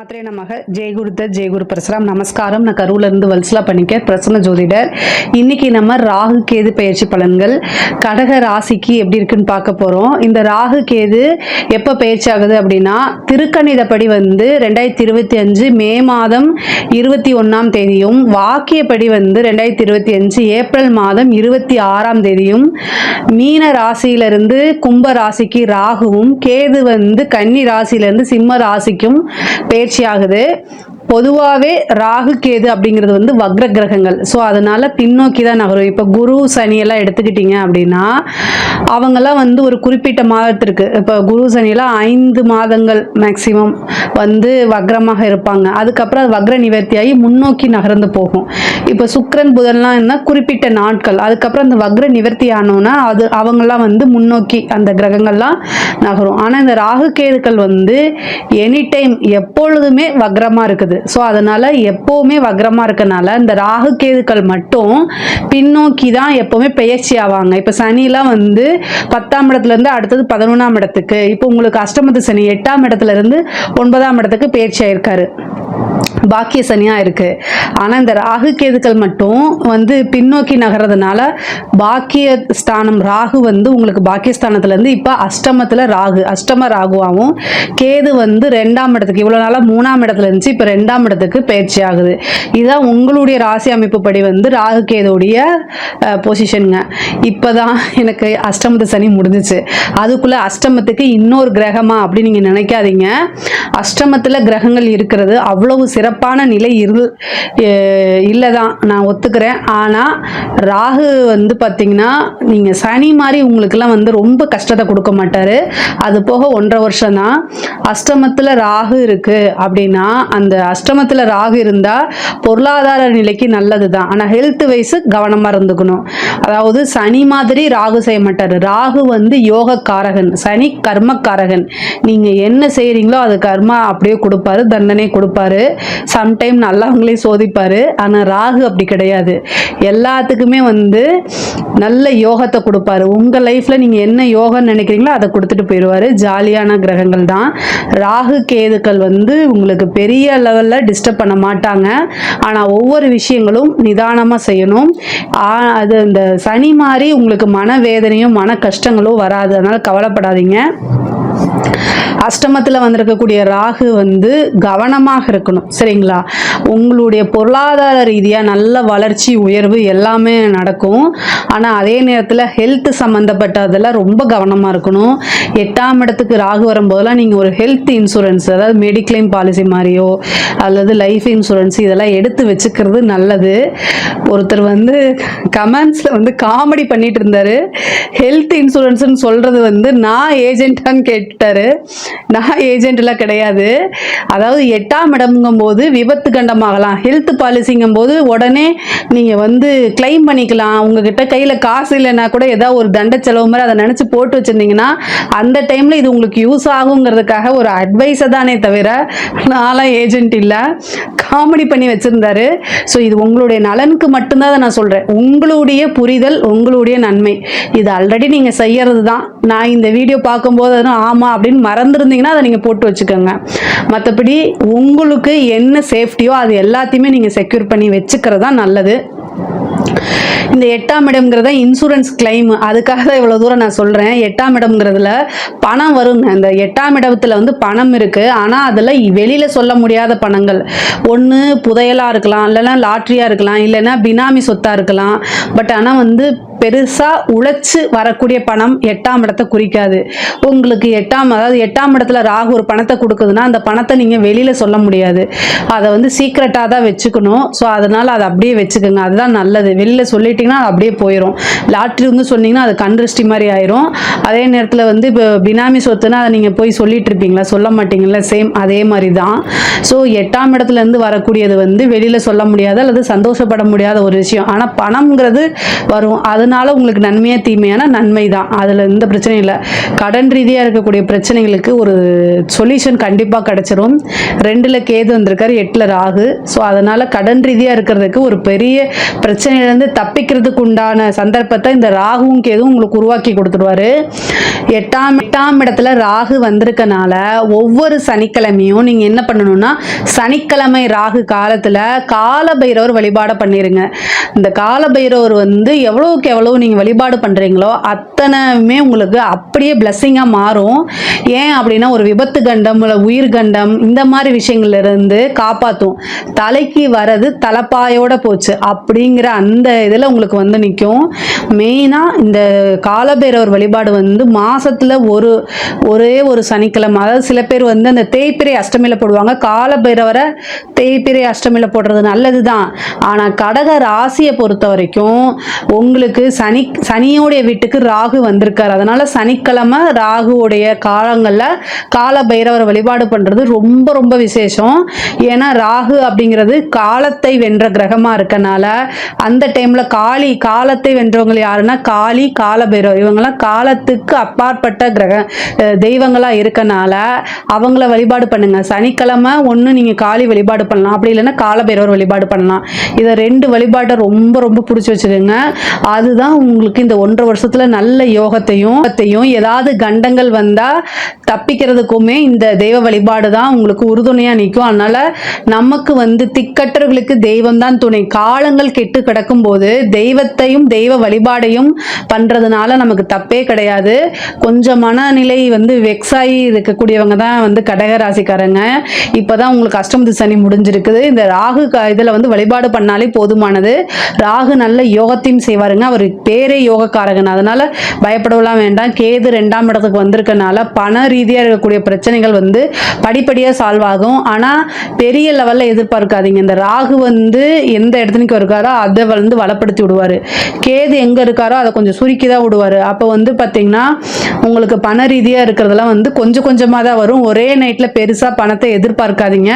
மாத்திரை நமக ஜெயகுருதர் ஜெயகுரு பரசுராம். நமஸ்காரம். நான் கரூர்ல இருந்து வல்சலா பண்ணிக்க பிரசன்ன ஜோதிடர். இன்னைக்கு நம்ம ராகு கேது பயிற்சி பலன்கள் கடக ராசிக்கு எப்படி இருக்குன்னு பார்க்க போறோம். இந்த ராகு கேது எப்ப பயிற்சி ஆகுது அப்படின்னா திருக்கணிதப்படி 2025 மே மாதம் 21ஆம் தேதியும் வாக்கியப்படி 2025 ஏப்ரல் மாதம் 26ஆம் தேதியும் மீன ராசியிலிருந்து கும்ப ராசிக்கு ராகுவும் கேது கன்னி ராசியிலிருந்து சிம்ம ராசிக்கும் பயிற்சி ஆகுது. பொதுவாகவே ராகு கேது அப்படிங்கிறது வக்ர கிரகங்கள். ஸோ அதனால பின்னோக்கி தான் நகரும். இப்போ குரு சனியெல்லாம் எடுத்துக்கிட்டீங்க அப்படின்னா அவங்கெல்லாம் ஒரு குறிப்பிட்ட மாதத்திற்கு, இப்போ குரு சனியெல்லாம் 5 மாதங்கள் மேக்சிமம் வக்ரமாக இருப்பாங்க. அதுக்கப்புறம் அது வக்ர நிவர்த்தியாகி முன்னோக்கி நகர்ந்து போகும். இப்போ சுக்கிரன் புதன்லாம் என்ன குறிப்பிட்ட நாட்கள், அதுக்கப்புறம் அந்த வக்ர நிவர்த்தி ஆனோன்னா அது அவங்கெல்லாம் முன்னோக்கி அந்த கிரகங்கள்லாம் நகரும். ஆனால் இந்த ராகு கேதுக்கள் எனி டைம் எப்பொழுதுமே வக்ரமாக இருக்குது. ஸோ அதனால எப்பவுமே வக்ரமா இருக்கனால இந்த ராகு கேதுக்கள் மட்டும் பின்னோக்கி தான் எப்பவுமே பெயர்ச்சி ஆவாங்க. இப்ப சனிலாம் 10ஆம் இடத்துல இருந்து அடுத்தது 11ஆம் இடத்துக்கு, இப்போ உங்களுக்கு அஷ்டமத்து சனி 8ஆம் இடத்துல இருந்து 9ஆம் இடத்துக்கு பெயர்ச்சி ஆயிருக்காரு, பாக்கிய சனியா இருக்கு. ஆனா இந்த ராகு கேதுக்கள் மட்டும் பின்னோக்கி நகர்றதுனால பாக்கிய ஸ்தானம் ராகு உங்களுக்கு பாக்கியஸ்தானத்துல இருந்து இப்ப அஷ்டமத்துல ராகு, அஷ்டம ராகுவாகவும் கேது 2ஆம் இடத்துக்கு, இவ்வளவு நாளா 3ஆம் இடத்துல இருந்துச்சு, இப்ப 2ஆம் இடத்துக்கு பயிற்சி ஆகுது. இதுதான் உங்களுடைய ராசி அமைப்பு படி ராகு கேதுடைய பொசிஷனுங்க. இப்பதான் எனக்கு அஷ்டமத்து சனி முடிஞ்சிச்சு. அதுக்குள்ள அஷ்டமத்துக்கு இன்னொரு கிரகமா அப்படி நீங்க நினைக்காதீங்க. அஷ்டமத்துல கிரகங்கள் இருக்கிறது அவ்வளவு சிறப்பான நிலை இல்லைதான், நான் ஒத்துக்கிறேன். ஆனால் ராகு பார்த்தீங்கன்னா நீங்கள் சனி மாதிரி உங்களுக்கெல்லாம் ரொம்ப கஷ்டத்தை கொடுக்க மாட்டார். அது போக 1.5 வருஷம் தான். அஷ்டமத்தில் ராகு இருக்கு அப்படின்னா அந்த அஷ்டமத்தில் ராகு இருந்தால் பொருளாதார நிலைக்கு நல்லது தான். ஆனால் ஹெல்த் வைஸ் கவனமாக இருந்துக்கணும். அதாவது சனி மாதிரி ராகு செய்ய மாட்டார். ராகு யோக காரகன், சனி கர்ம காரகன். நீங்கள் என்ன செய்கிறீங்களோ அது கர்மா அப்படியே கொடுப்பாரு, தண்டனை கொடுப்பாரு. சம்டைம் நல்லவங்களே சோதிப்பாரு. ஆனால் ராகு அப்படி கிடையாது. எல்லாத்துக்குமே நல்ல யோகத்தை கொடுப்பாரு. உங்கள் லைஃப்பில் நீங்கள் என்ன யோகம் நினைக்கிறீங்களோ அதை கொடுத்துட்டு போயிடுவார். ஜாலியான கிரகங்கள் தான் ராகு கேதுக்கள். உங்களுக்கு பெரிய லெவலில் டிஸ்டர்ப் பண்ண மாட்டாங்க. ஆனால் ஒவ்வொரு விஷயங்களும் நிதானமாக செய்யணும். அது இந்த சனி மாதிரி உங்களுக்கு மனவேதனையும் மன கஷ்டங்களும் வராது. அதனால் கவலைப்படாதீங்க. அஷ்டமத்தில் வந்திருக்கக்கூடிய ராகு கவனமாக இருக்கணும், சரிங்களா? உங்களுடைய பொருளாதார ரீதியாக நல்ல வளர்ச்சி உயர்வு எல்லாமே நடக்கும். ஆனால் அதே நேரத்தில் ஹெல்த் சம்மந்தப்பட்டதில் ரொம்ப கவனமாக இருக்கணும். 8ஆம் இடத்துக்கு ராகு வரும்போதெல்லாம் நீங்கள் ஒரு ஹெல்த் இன்சூரன்ஸ், அதாவது மெடிக்ளைம் பாலிசி மாதிரியோ அல்லது லைஃப் இன்சூரன்ஸ் இதெல்லாம் எடுத்து வச்சுக்கிறது நல்லது. ஒருத்தர் கமெண்ட்ஸில் காமெடி பண்ணிட்டு இருந்தார். ஹெல்த் இன்சூரன்ஸ்னு சொல்கிறது நான் ஏஜென்ட்டான்னு கேட்டாரு. நான் ஏஜென்ட்லாம் கிடையாது. அதாவது 8ஆம் இடம்ங்கும் போது விபத்து கண்டமாகலாம். ஹெல்த் பாலிசிங்கும் போது உடனே நீங்கள் கிளைம் பண்ணிக்கலாம். உங்ககிட்ட கையில் காசு இல்லைன்னா கூட ஏதாவது ஒரு தண்ட செலவு மாதிரி அதை நினச்சி போட்டு வச்சுருந்தீங்கன்னா அந்த டைமில் இது உங்களுக்கு யூஸ் ஆகுங்கிறதுக்காக ஒரு அட்வைஸை தானே தவிர நான்லாம் ஏஜென்ட் இல்லை. காமெடி பண்ணி வச்சுருந்தாரு. ஸோ இது உங்களுடைய நலனுக்கு மட்டும்தான் நான் சொல்கிறேன். உங்களுடைய புரிதல், உங்களுடைய நன்மை. இது ஆல்ரெடி நீங்கள் செய்யறது தான். நான் இந்த வீடியோ பார்க்கும்போது ஆமாம் அப்படின்னு மறந்துருந்தீங்கன்னா அதை நீங்கள் போட்டு வச்சுக்கோங்க. மற்றபடி உங்களுக்கு என்ன சேஃப்டியோ அது எல்லாத்தையுமே நீங்கள் செக்யூர் பண்ணி வச்சுக்கிறது தான் நல்லது. இந்த 8ஆம் இடம்ங்கிறத இன்சூரன்ஸ் கிளைம், அதுக்காக தான் இவ்வளோ தூரம் நான் சொல்கிறேன். 8ஆம் இடம்ங்கிறதுல பணம் வருங்க. இந்த 8ஆம் இடத்துல பணம் இருக்குது. ஆனால் அதில் வெளியில் சொல்ல முடியாத பணங்கள். ஒன்று புதையலாக இருக்கலாம், இல்லைன்னா லாட்ரியாக இருக்கலாம், இல்லைன்னா பினாமி சொத்தாக இருக்கலாம். பட் ஆனால் பெருசாக உழைச்சி வரக்கூடிய பணம் 8ஆம் இடத்தை குறிக்காது. உங்களுக்கு 8ஆம் இடத்துல ராகு ஒரு பணத்தை கொடுக்குதுன்னா அந்த பணத்தை நீங்கள் வெளியில் சொல்ல முடியாது. அதை சீக்ரெட்டாக தான் வச்சுக்கணும். ஸோ அதனால் அதை அப்படியே வச்சுக்கோங்க. அதுதான் நல்லது. வெளியில் சொல்லிட்டிங்கன்னா அது அப்படியே போயிடும். லாட்ரி சொன்னீங்கன்னா அது கண்திருஷ்டி மாதிரி ஆயிரும். அதே நேரத்தில் இப்போ பினாமி சொத்துனா அதை நீங்கள் போய் சொல்லிட்டு இருப்பீங்களா, சொல்ல மாட்டீங்களா? சேம் அதே மாதிரி தான். ஸோ 8ஆம் இடத்துலேருந்து வரக்கூடியது வெளியில் சொல்ல முடியாத அல்லது சந்தோஷப்பட முடியாத ஒரு விஷயம். ஆனால் பணம்ங்கிறது வரும். அதனால உங்களுக்கு நன்மையா தீமையான நன்மை தான். அதில் எந்த பிரச்சனையும் இல்லை. கடன் ரீதியாக இருக்கக்கூடிய பிரச்சனைகளுக்கு ஒரு சொல்யூஷன் கண்டிப்பாக கிடைச்சிரும். 2ல் கேது வந்திருக்காரு, 8ல் ராகு. ஸோ அதனால் கடன் ரீதியாக இருக்கிறதுக்கு ஒரு பெரிய பிரச்சனையிலேருந்து தப்பிக்கிறதுக்கு உண்டான சந்தர்ப்பத்தை இந்த ராகுவும் கேதுவும் உங்களுக்கு உருவாக்கி கொடுத்துருவாரு. எட்டாம் இடத்துல ராகு வந்திருக்கனால ஒவ்வொரு சனிக்கிழமையும் நீங்கள் என்ன பண்ணணும்னா, சனிக்கிழமை ராகு காலத்தில் கால பைரவர் வழிபாடு பண்ணிடுங்க. இந்த கால பைரவர் வந்து எவ்வளவுக்கு எவ்வளவு நீங்கள் வழிபாடு பண்ணுறீங்களோ அத்தனையுமே உங்களுக்கு அப்படியே பிளஸ்ஸிங்காக மாறும். ஏன் அப்படின்னா, ஒரு விபத்து கண்டம் இல்லை உயிர் கண்டம் இந்த மாதிரி விஷயங்கள்ல இருந்து காப்பாற்றும். தலைக்கு வரது தலைப்பாயோட போச்சு அப்படிங்கிற அந்த இதில் உங்களுக்கு வந்து நிற்கும். மெயினாக இந்த காலபைரவர் வழிபாடு வந்து மாசத்துல ஒரே ஒரு சனிக்கிழமை, அதாவது சில பேர் வந்து அந்த தேய்பிரை அஷ்டமியில் போடுவாங்க. காலபைரவரை தேய்பிரை அஷ்டமியில் போடுறது நல்லது தான். ஆனால் கடக ராசியை பொறுத்த வரைக்கும் உங்களுக்கு சனியோடைய வீட்டுக்கு ராகு வந்திருக்காரு. அதனால சனிக்கிழமை ராகுவோடைய காலங்களில் காலபைரவரை வழிபாடு பண்ணுறது ரொம்ப ரொம்ப விசேஷம். ஏன்னா ராகு அப்படிங்கிறது காலத்தை வென்ற கிரகமாக இருக்கனால அந்த டைமில் காலத்தை வென்றவங்க யாருன்னா காளி, காலபைரவர், இவங்கெல்லாம் காலத்துக்கு அப்பாற்பட்ட தெய்வங்களாக இருக்கனால அவங்கள வழிபாடு பண்ணுங்க. சனிக்கிழமை ஒன்று நீங்கள் காளி வழிபாடு பண்ணலாம், அப்படி இல்லைன்னா காலபைரவர் வழிபாடு பண்ணலாம். இதை 2 வழிபாட்டை ரொம்ப ரொம்ப பிடிச்சி வச்சுக்கோங்க. அதுதான் உங்களுக்கு இந்த 1.5 வருஷத்தில் நல்ல யோகத்தையும் ஏதாவது கண்டங்கள் வந்தால் தப்பிக்கிறதுக்குமே இந்த தெய்வ வழிபாடு தான் உங்களுக்கு உறுதுணையாக நிற்கும். அதனால நமக்கு வந்து திக்கற்றவர்களுக்கு தெய்வம் தான் துணை. காலங்கள் கெட்டு கிடக்கும் போது தெய்வத்தையும் தெய்வ வழிபாடையும் பண்ணுறதுனால நமக்கு தப்பே கிடையாது. கொஞ்சம் மனநிலை வந்து வெக்ஸாகி இருக்கக்கூடியவங்க தான் வந்து கடக ராசிக்காரங்க. இப்போ தான் உங்களுக்கு அஷ்டமத்து சனி முடிஞ்சிருக்குது. இந்த ராகு இதில் வந்து வழிபாடு பண்ணாலே போதுமானது. ராகு நல்ல யோகத்தையும் செய்வாருங்க. அவர் பேரே யோகக்காரகன், அதனால பயப்படலாம் வேண்டாம். கேது 2ஆம் இடத்துக்கு வந்திருக்கனால பண ரீதியாக இருக்கக்கூடிய பிரச்சனைகள் வந்து படிப்படியாக சால்வ் ஆகும். ஆனால் பெரிய லெவலில் எதிர்பார்க்காதீங்க. இந்த ராகு வந்து எந்த இடத்துக்கு இருக்காரோ அதை வந்து வளப்படுத்தி விடுவார். கேது எங்கே இருக்காரோ அதை கொஞ்சம் சுருக்கி தான் விடுவார். அப்போ வந்து பார்த்தீங்கன்னா உங்களுக்கு பண ரீதியாக இருக்கிறதெல்லாம் வந்து கொஞ்சம் கொஞ்சமாக தான் வரும். ஒரே நைட்டில் பெருசாக பணத்தை எதிர்பார்க்காதீங்க.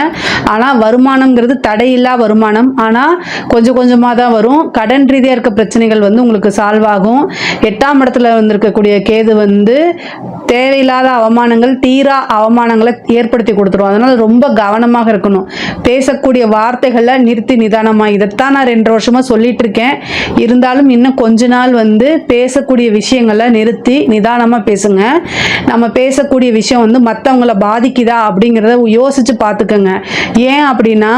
ஆனால் வருமானம்ங்கிறது தடையில்லா வருமானம், ஆனால் கொஞ்சம் கொஞ்சமாக தான் வரும். கடன் ரீதியாக இருக்க பிரச்சனைகள் வந்து உங்களுக்கு சால்வ் ஆகும். 8ஆம் இடத்துல வந்திருக்கக்கூடிய கேது வந்து தேவையில்லாத அவமானங்கள், தீரா அவமானங்களை ஏற்படுத்தி கொடுத்துரும். அதனால் ரொம்ப கவனமாக இருக்கணும். பேசக்கூடிய வார்த்தைகளை நிறுத்தி நிதானமாக, இதைத்தான் நான் 2 வருஷமாக சொல்லிட்டு இருக்கேன். இருந்தாலும் இன்னும் கொஞ்ச நாள் வந்து பேசக்கூடிய விஷயங்களை நிறுத்தி நிதானமாக பேசுங்க. நம்ம பேசக்கூடிய விஷயம் வந்து மற்றவங்களை பாதிக்குதா அப்படிங்கிறத யோசிச்சு பார்த்துக்கோங்க. ஏன் அப்படின்னா,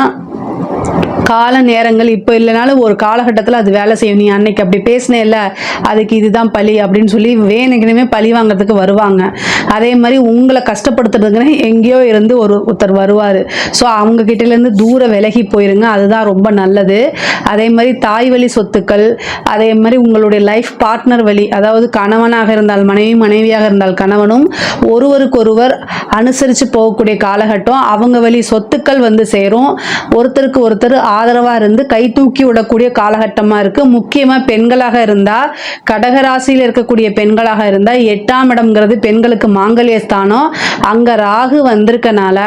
கால நேரங்கள் இப்போ இல்லைனாலும் ஒரு காலகட்டத்தில் அது வேலை செய்யும். நீ அன்னைக்கு அப்படி பேசினே இல்லை, அதுக்கு இதுதான் பழி அப்படின்னு சொல்லி வேணுக்குமே பழி வாங்கிறதுக்கு வருவாங்க. அதே மாதிரி உங்களை கஷ்டப்படுத்துறதுக்குன்னு எங்கேயோ இருந்து ஒருத்தர் வருவார். ஸோ அவங்க கிட்டேருந்து தூர விலகி போயிருங்க, அதுதான் ரொம்ப நல்லது. அதே மாதிரி தாய் வழி சொத்துக்கள், அதே மாதிரி உங்களுடைய லைஃப் பார்ட்னர் வழி, அதாவது கணவனாக இருந்தால் மனைவி, மனைவியாக இருந்தால் கணவனும் ஒருவருக்கொருவர் அனுசரித்து போகக்கூடிய காலகட்டம். அவங்க வழி சொத்துக்கள் வந்து சேரும். ஒருத்தருக்கு ஒருத்தர் ஆதரவாக இருந்து கை தூக்கி விடக்கூடிய காலகட்டமாக இருக்குது. முக்கியமாக பெண்களாக இருந்தால், கடகராசியில் இருக்கக்கூடிய பெண்களாக இருந்தால் 8ஆம் இடம்ங்கிறது பெண்களுக்கு மாங்கல்ய ஸ்தானம். அங்கே ராகு வந்திருக்கனால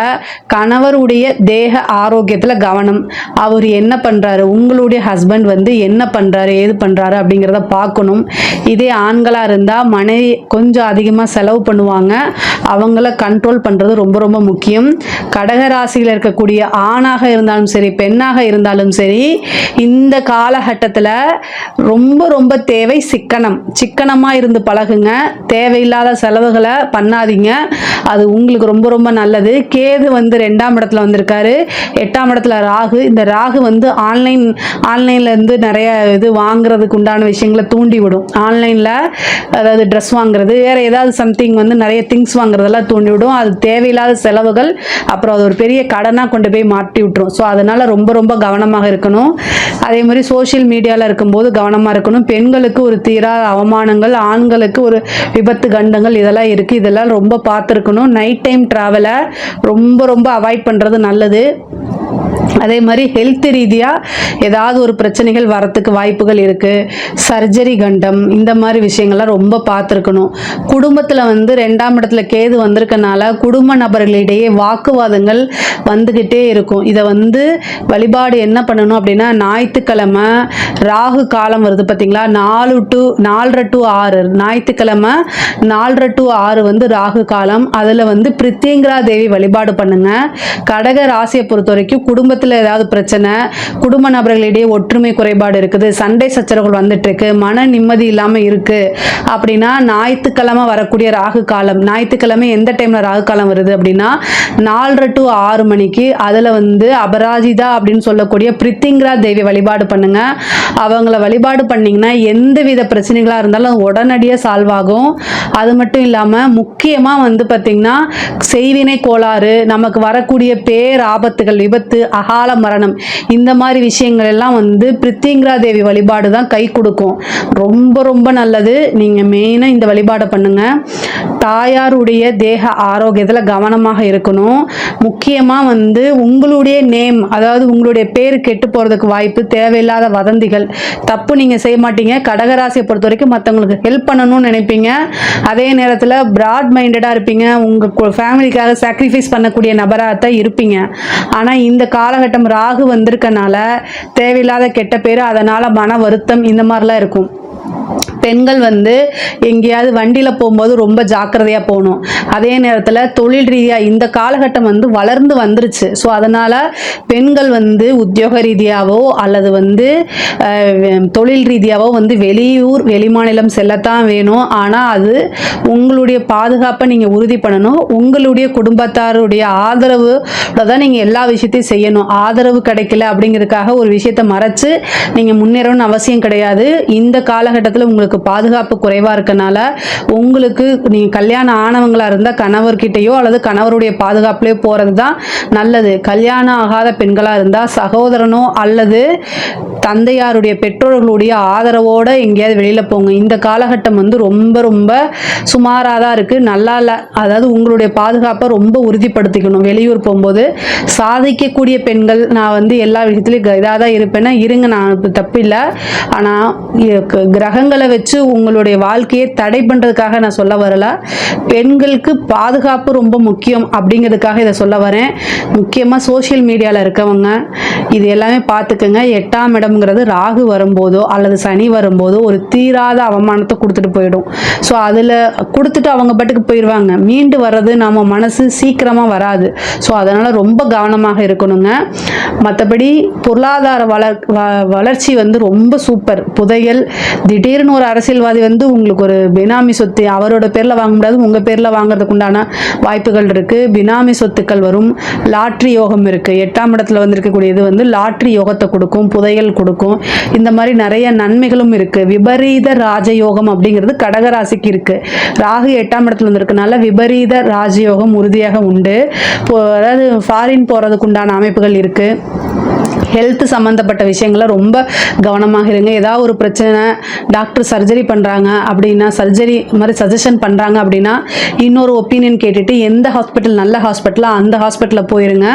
கணவருடைய தேக ஆரோக்கியத்தில் கவனம். அவர் என்ன பண்ணுறாரு, உங்களுடைய ஹஸ்பண்ட் வந்து என்ன பண்ணுறாரு, ஏது பண்ணுறாரு அப்படிங்கிறத பார்க்கணும். இதே ஆண்களாக இருந்தால் மனைவி கொஞ்சம் அதிகமாக செலவு பண்ணுவாங்க, அவங்கள கண்ட்ரோல் பண்ணுறது ரொம்ப ரொம்ப முக்கியம். கடகராசியில் இருக்கக்கூடிய ஆணாக இருந்தாலும் சரி, பெண்ணாக இருந்தாலும் சரி, இந்த காலகட்டத்தில் ரொம்ப ரொம்ப தேவை சிக்கனமாக இருந்து பழகுங்க. தேவையில்லாத செலவுகளை பண்ணாதீங்க, அது உங்களுக்கு ரொம்ப ரொம்ப நல்லது. கேது வந்து 2ஆம் இடத்துல வந்திருக்காரு, 8ஆம் இடத்துல ராகு. இந்த ராகு வந்து ஆன்லைனில் இருந்து நிறைய இது வாங்குறதுக்கு உண்டான விஷயங்களை தூண்டி விடும். ஆன்லைனில் அதாவது ட்ரெஸ் வாங்குறது, வேறு ஏதாவது சம்திங் வந்து நிறைய திங்ஸ் வாங்குறதெல்லாம் தூண்டி விடும். அது தேவையில்லாத செலவுகள், அப்புறம் அது ஒரு பெரிய கடனாக கொண்டு போய் மாட்டி விட்டுரும். ஸோ அதனால் ரொம்ப ரொம்ப கவனமாக இருக்கணும். அதே மாதிரி சோஷியல் மீடியாவில் இருக்கும்போது கவனமாக இருக்கணும். பெண்களுக்கு ஒரு தீராத அவமானங்கள், ஆண்களுக்கு ஒரு விபத்து கண்டங்கள் இதெல்லாம் இருக்குது. இதெல்லாம் ரொம்ப பார்த்துருக்கணும். நைட் டைம் ட்ராவலை ரொம்ப ரொம்ப அவாய்ட் பண்ணுறது நல்லது. அதே மாதிரி ஹெல்த் ரீதியாக ஏதாவது ஒரு பிரச்சனைகள் வரத்துக்கு வாய்ப்புகள் இருக்குது. சர்ஜரி கண்டம் இந்த மாதிரி விஷயங்கள்லாம் ரொம்ப பார்த்துருக்கணும். குடும்பத்தில் வந்து 2ஆம் இடத்துல கேது வந்திருக்கனால குடும்ப நபர்களிடையே வாக்குவாதங்கள் வந்துக்கிட்டே இருக்கும். இதை வந்து வழிபாடு என்ன பண்ணணும் அப்படின்னா, ஞாயிற்றுக்கிழமை ராகு காலம் வருது பார்த்தீங்களா, 4 to 6 ஞாயிற்றுக்கிழமை 4 to 6 வந்து ராகு காலம். அதில் வந்து பிரித்தியங்கரா தேவி வழிபாடு பண்ணுங்க. கடக ராசியை பொறுத்த வரைக்கும் வரைக்கும் குடும்பத்தில் ஏதாவது பிரச்சனை, குடும்ப நபர்களிடையே ஒற்றுமை குறைபாடு இருக்குது, சண்டை சச்சரவுகள் வந்துட்டு இருக்கு, மன நிம்மதி இல்லாமல் இருக்கு அப்படின்னா ஞாயிற்றுக்கிழமை வரக்கூடிய ராகு காலம், ஞாயிற்றுக்கிழமை எந்த டைம்ல ராகு காலம் வருது அப்படின்னா 4:30 to 6 மணிக்கு. அதில் வந்து அபராஜிதா அப்படின்னு சொல்லக்கூடிய பிரித்திங்கரா தேவி வழிபாடு பண்ணுங்க. அவங்கள வழிபாடு பண்ணீங்கன்னா எந்தவித பிரச்சனைகளாக இருந்தாலும் உடனடியாக சால்வ் ஆகும். அது மட்டும் இல்லாமல் முக்கியமாக வந்து பார்த்திங்கன்னா செய்வினை கோளாறு, நமக்கு வரக்கூடிய பேர் ஆபத்துகள், விபத்து, அகால மரணம், இந்த மாதிரி விஷயங்கள் எல்லாம் வந்து பிரித்திங்கரா தேவி வழிபாடு தான் கை கொடுக்கும். ரொம்ப ரொம்ப நல்லது. நீங்கள் மெயினாக இந்த வழிபாடை பண்ணுங்க. தாயாருடைய தேக ஆரோக்கியத்தில் கவனமாக இருக்கணும். முக்கியமாக வந்து உங்களுடைய நேம், அதாவது உங்களுடைய பேர் கெட்டு போகிறதுக்கு வாய்ப்பு, தேவையில்லாத வதந்திகள், தப்பு நீங்கள் செய்ய மாட்டீங்க. கடகராசியை பொறுத்த வரைக்கும் மற்றவங்களுக்கு ஹெல்ப் பண்ணணும்னு நினைப்பீங்க. அதே நேரத்தில் பிராட் மைண்டடாக இருப்பீங்க. உங்கள் ஃபேமிலிக்காக சாக்ரிஃபைஸ் பண்ணக்கூடிய நபராக தான் இருப்பீங்க. ஆனால் இந்த காலகட்டம் ராகு வந்திருக்கனால தேவையில்லாத கெட்ட பேர், அதனால் மன வருத்தம், இந்த மாதிரிலாம் இருக்கும். பெண்கள் வந்து எங்கேயாவது வண்டியில் போகும்போது ரொம்ப ஜாக்கிரதையாக போகணும். அதே நேரத்தில் தொழில் ரீதியாக இந்த காலகட்டம் வந்து வளர்ந்து வந்துருச்சு. ஸோ அதனால் பெண்கள் வந்து உத்தியோக ரீதியாகவோ அல்லது வந்து தொழில் ரீதியாகவோ வந்து வெளியூர் வெளிமாநிலம் செல்லத்தான் வேணும். ஆனால் அது உங்களுடைய பாதுகாப்பை நீங்கள் உறுதி பண்ணணும். உங்களுடைய குடும்பத்தாருடைய ஆதரவு தான் நீங்கள் எல்லா விஷயத்தையும் செய்யணும். ஆதரவு கிடைக்கல அப்படிங்கிறதுக்காக ஒரு விஷயத்தை மறைச்சு நீங்கள் முன்னேறணும்னு அவசியம் கிடையாது. இந்த காலகட்டத்தில் உங்களுக்கு பாதுகாப்பு குறைவா இருக்கனால உங்களுக்கு நீங்க கல்யாணம் ஆனவங்களா இருந்தா கணவர்கிட்டயோ அல்லது கணவருடைய பாதுகாப்புலயோ போறது தான் நல்லது. கல்யாணம் ஆகாத பெண்களா இருந்தா சகோதரனோ அல்லது தந்தையாருடைய பெற்றோர்களுடைய ஆதரவோட எங்கேயாவது வெளியில போங்க. இந்த காலகட்டம் வந்து ரொம்ப ரொம்ப சுமாராக தான் இருக்கு, நல்லா இல்லை. அதாவது உங்களுடைய பாதுகாப்பை ரொம்ப உறுதிப்படுத்திக்கணும். வெளியூர் போகும்போது சாதிக்கக்கூடிய பெண்கள், நான் வந்து எல்லா விஷயத்துலையும் இதாக தான் இருப்பேன்னா இருங்க, நான் தப்பு இல்லை. ஆனால் கிரகங்களை வச்சு உங்களுடைய வாழ்க்கையை தடை பண்ணுறதுக்காக நான் சொல்ல வரல. பெண்களுக்கு பாதுகாப்பு ரொம்ப முக்கியம் அப்படிங்கிறதுக்காக இதை சொல்ல வரேன். முக்கியமாக சோஷியல் மீடியாவில் இருக்கவங்க இது எல்லாமே பார்த்துக்கோங்க. 8ஆம் இடம்ங்கிறது ராகு வரும்போதோ அல்லது சனி வரும்போதோ ஒரு தீராத அவமானத்தை கொடுத்துட்டு போயிடும். ஸோ அதில் கொடுத்துட்டு அவங்க பாட்டுக்கு போயிடுவாங்க. மீண்டு வர்றது நம்ம மனசு சீக்கிரமாக வராது. ஸோ அதனால் ரொம்ப கவனமாக இருக்கணுங்க. மற்றபடி பொருளாதார வளர்ச்சி வந்து ரொம்ப சூப்பர். புதையல், திடீர்னு ஒரு அரசியல்வாதி வந்து உங்களுக்கு ஒரு பினாமி சொத்து அவரோட பேரில் வாங்க முடியாது, உங்கள் பேரில் வாங்குறதுக்கு உண்டான வாய்ப்புகள் இருக்குது. பினாமி சொத்துக்கள் வரும். லாட்ரி யோகம் இருக்குது. 8ஆம் இடத்துல வந்து இருக்கக்கூடியது வந்து லாட்ரி யோகத்தை கொடுக்கும், புதையல் கொடுக்கும். இந்த மாதிரி நிறைய நன்மைகளும் இருக்குது. விபரீத ராஜயோகம் அப்படிங்கிறது கடகராசிக்கு இருக்குது. ராகு 8ஆம் இடத்துல வந்திருக்கனால விபரீத ராஜயோகம் உறுதியாக உண்டு. அதாவது ஃபாரின் போகிறதுக்கு உண்டான அமைப்புகள் இருக்குது. ஹெல்த் சம்மந்தப்பட்ட விஷயங்கள ரொம்ப கவனமாக இருங்க. ஏதாவது ஒரு பிரச்சனை, டாக்டர் சர்ஜரி பண்ணுறாங்க அப்படின்னா, சர்ஜரி மாதிரி சஜஷன் பண்ணுறாங்க அப்படின்னா இன்னொரு ஒப்பீனியன் கேட்டுட்டு எந்த ஹாஸ்பிட்டல் நல்ல ஹாஸ்பிட்டலாக அந்த ஹாஸ்பிட்டலில் போயிருங்க.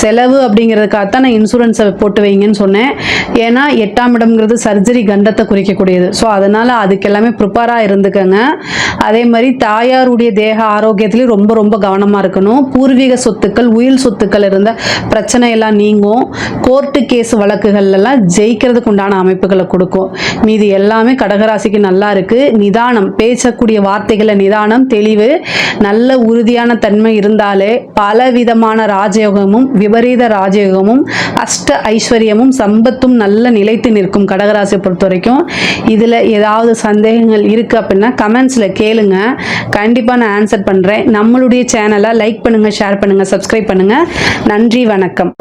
செலவு அப்படிங்கிறதுக்காகத்தான் நான் இன்சூரன்ஸை போட்டு வைங்கன்னு சொன்னேன். ஏன்னா 8ஆம் இடம்ங்கிறது சர்ஜரி கண்டத்தை குறிக்கக்கூடியது. ஸோ அதனால் அதுக்கு எல்லாமே ப்ரிப்பேராக இருந்துக்கங்க. அதே மாதிரி தாயாருடைய தேக ஆரோக்கியத்துலேயும் ரொம்ப ரொம்ப கவனமாக இருக்கணும். பூர்வீக சொத்துக்கள், உயில் சொத்துக்கள் இருந்த பிரச்சனை எல்லாம் நீங்கும். கோர்ட்டு கேஸ் வழக்குகள் எல்லாம் ஜெயிக்கிறதுக்கு உண்டான அமைப்புகளை கொடுக்கும். மீதி எல்லாமே கடகராசிக்கு நல்லா இருக்கு. நிதானம், பேசக்கூடிய வார்த்தைகளை நிதானம், தெளிவு, நல்ல உறுதியான தன்மை இருந்தாலே பல விதமான ராஜயோகமும் விபரீத ராஜயோகமும் அஷ்ட ஐஸ்வர்யமும் சம்பத்தும் நல்ல நிலைத்து நிற்கும். கடகராசியை பொறுத்த வரைக்கும் இதில் ஏதாவது சந்தேகங்கள் இருக்குது அப்படின்னா கமெண்ட்ஸில் கேளுங்க. கண்டிப்பாக நான் ஆன்சர் பண்ணுறேன். நம்மளுடைய சேனலை லைக் பண்ணுங்கள், ஷேர் பண்ணுங்கள், சப்ஸ்கிரைப் பண்ணுங்கள். நன்றி, வணக்கம்.